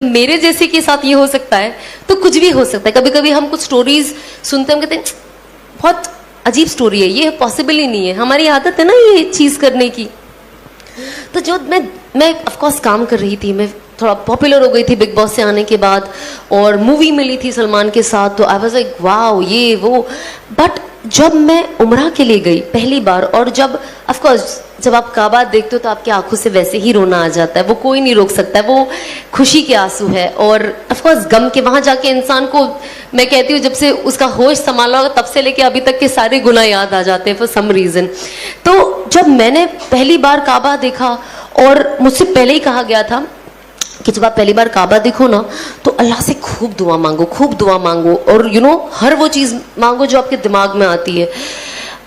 میرے جیسے کے ساتھ یہ ہو سکتا ہے تو کچھ بھی ہو سکتا ہے. کبھی کبھی ہم کچھ سٹوریز سنتے ہیں, ہم کہتے ہیں بہت عجیب سٹوری ہے, یہ پاسبل ہی نہیں ہے. ہماری عادت ہے نا یہ چیز کرنے کی. تو جو میں آف کورس کام کر رہی تھی, میں تھوڑا پاپولر ہو گئی تھی بگ باس سے آنے کے بعد, اور مووی ملی تھی سلمان کے ساتھ, تو آئی واز لائک واو یہ وہ. بٹ جب میں عمرہ کے لیے گئی پہلی بار, اور جب آف کورس جب آپ کعبہ دیکھتے ہو تو آپ کی آنکھوں سے ویسے ہی رونا آ جاتا ہے, وہ کوئی نہیں روک سکتا ہے, وہ خوشی کے آنسو ہے. اور آف کورس غم کے, وہاں جا کے انسان کو میں کہتی ہوں جب سے اس کا ہوش سنبھالا ہوگا تب سے لے کے ابھی تک کے سارے گناہ یاد آ جاتے ہیں فار سم ریزن. تو جب میں نے پہلی بار کعبہ دیکھا, اور مجھ سے پہلے ہی کہا گیا تھا کہ جب آپ پہلی بار کعبہ دیکھو نا تو اللہ سے خوب دعا مانگو, خوب دعا مانگو, اور ہر وہ چیز مانگو جو آپ کے دماغ میں آتی ہے.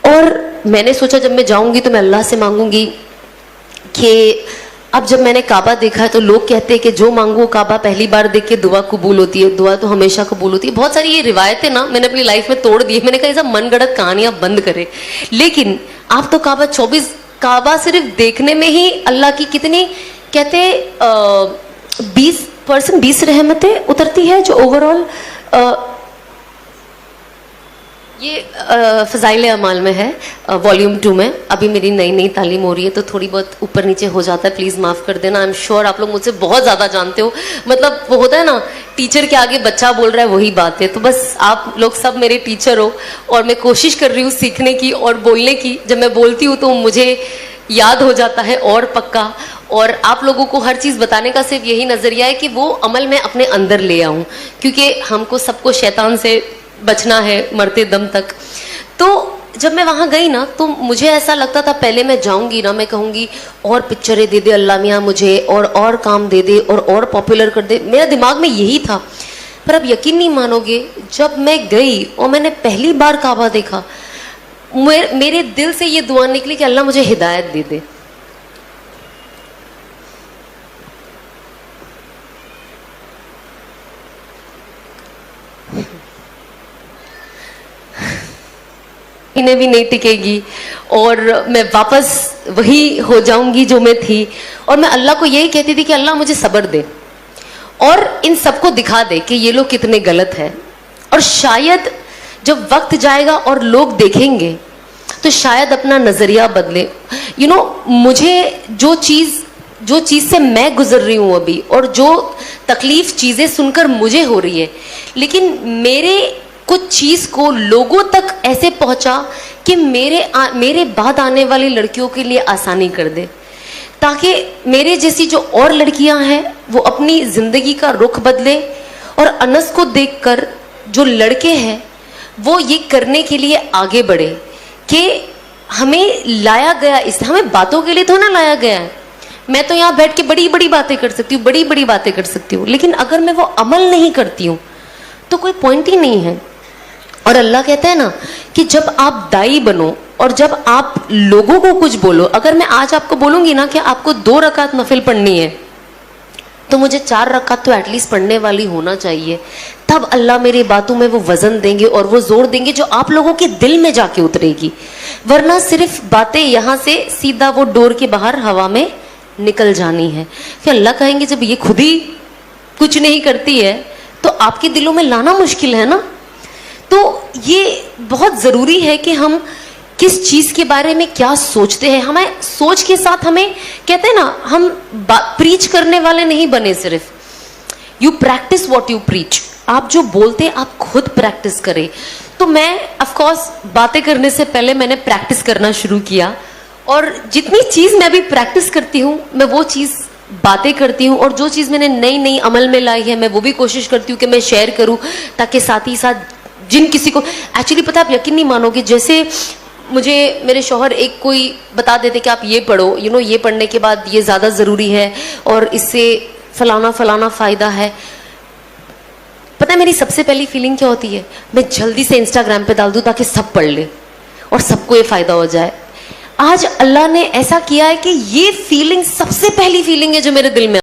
اور میں نے سوچا جب میں جاؤں گی تو میں اللہ سے مانگوں گی کہ اب جب میں نے کعبہ دیکھا ہے تو لوگ کہتے ہیں کہ جو مانگو کعبہ پہلی بار دیکھ کے دعا قبول ہوتی ہے, دعا تو ہمیشہ قبول ہوتی ہے. بہت ساری یہ روایتیں نا میں نے اپنی لائف میں توڑ دی. میں نے کہا یہ سب من گڑت کہانیاں بند کرے, لیکن آپ تو کعبہ صرف دیکھنے میں ہی اللہ کی کتنی کہتے 20% رحمتیں اترتی ہے, جو اوور آل یہ فضائل اعمال میں ہے, والیوم 2 میں. ابھی میری نئی تعلیم ہو رہی ہے تو تھوڑی بہت اوپر نیچے ہو جاتا ہے, پلیز معاف کر دینا. آئی ایم شیور آپ لوگ مجھ سے بہت زیادہ جانتے ہو. مطلب وہ ہوتا ہے نا ٹیچر کے آگے بچہ بول رہا ہے, وہی بات ہے. تو بس آپ لوگ سب میرے ٹیچر ہو, اور میں کوشش کر رہی ہوں سیکھنے کی اور بولنے کی. جب میں بولتی ہوں تو مجھے یاد ہو جاتا ہے اور پکا. اور آپ لوگوں کو ہر چیز بتانے کا صرف یہی نظریہ ہے کہ وہ عمل میں اپنے اندر لے آؤں, کیونکہ ہم کو سب کو شیطان سے بچنا ہے مرتے دم تک. تو جب میں وہاں گئی نا تو مجھے ایسا لگتا تھا پہلے میں جاؤں گی نا میں کہوں گی اور پکچریں دے دے اللہ میاں مجھے, اور کام دے دے, اور پاپولر کر دے. میرا دماغ میں یہی تھا. پر اب یقین نہیں مانو گے, جب میں گئی اور میں نے پہلی بار کعبہ دیکھا, میرے دل سے یہ دعا نکلی کہ اللہ مجھے ہدایت دے دے. انہیں بھی نہیں ٹکے گی, اور میں واپس وہی ہو جاؤں گی جو میں تھی. اور میں اللہ کو یہی کہتی تھی کہ اللہ مجھے صبر دے, اور ان سب کو دکھا دے کہ یہ لوگ کتنے غلط ہیں. اور شاید جب وقت جائے گا اور لوگ دیکھیں گے تو شاید اپنا نظریہ بدلے. مجھے جو چیز سے میں گزر رہی ہوں ابھی, اور جو تکلیف چیزیں سن کر مجھے ہو رہی ہے, لیکن میرے کچھ چیز کو لوگوں تک ایسے پہنچا کہ میرے بعد آنے والی لڑکیوں کے لیے آسانی کر دے, تاکہ میرے جیسی جو اور لڑکیاں ہیں وہ اپنی زندگی کا رخ بدلے. اور انس کو دیکھ کر جو لڑکے ہیں وہ یہ کرنے کے لیے آگے بڑھے کہ ہمیں لایا گیا, ہمیں باتوں کے لیے تو نہ لایا گیا ہے. میں تو یہاں بیٹھ کے بڑی بڑی باتیں کر سکتی ہوں, بڑی باتیں کر سکتی ہوں, لیکن اگر میں وہ عمل نہیں کرتی ہوں تو کوئی پوائنٹ ہی نہیں ہے. اور اللہ کہتا ہے نا کہ جب آپ دائی بنو اور جب آپ لوگوں کو کچھ بولو, اگر میں آج آپ کو بولوں گی نا کہ آپ کو 2 رکعت نفل پڑھنی ہے تو مجھے 4 رکعت تو ایٹ لیسٹ پڑھنے والی ہونا چاہیے. تب اللہ میری باتوں میں وہ وزن دیں گے اور وہ زور دیں گے جو آپ لوگوں کے دل میں جا کے اترے گی. ورنہ صرف باتیں یہاں سے سیدھا وہ ڈور کے باہر ہوا میں نکل جانی ہے. پھر اللہ کہیں گے جب یہ خود ہی کچھ نہیں کرتی ہے تو آپ کے دلوں میں لانا مشکل ہے نا. تو یہ بہت ضروری ہے کہ ہم کس چیز کے بارے میں کیا سوچتے ہیں. ہمیں سوچ کے ساتھ ہمیں کہتے ہیں نا ہم پریچ کرنے والے نہیں بنے, صرف you practice what you preach. آپ جو بولتے ہیں آپ خود پریکٹس کریں. تو میں آف کورس باتیں کرنے سے پہلے میں نے پریکٹس کرنا شروع کیا, اور جتنی چیز میں ابھی پریکٹس کرتی ہوں میں وہ چیز باتیں کرتی ہوں, اور جو چیز میں نے نئی عمل میں لائی ہے میں وہ بھی کوشش کرتی ہوں کہ میں شیئر کروں, تاکہ ساتھ ہی ساتھ جن کسی کو ایکچولی پتہ, آپ یقین نہیں مانو گے, جیسے مجھے میرے شوہر ایک کوئی بتا دیتے کہ آپ یہ پڑھو, یہ پڑھنے کے بعد یہ زیادہ ضروری ہے اور اس سے فلانا فائدہ ہے. پتہ ہے میری سب سے پہلی فیلنگ کیا ہوتی ہے؟ میں جلدی سے انسٹاگرام پہ ڈال دوں تاکہ سب پڑھ لے اور سب کو یہ فائدہ ہو جائے. آج اللہ نے ایسا کیا ہے کہ یہ فیلنگ سب سے پہلی فیلنگ ہے جو میرے دل میں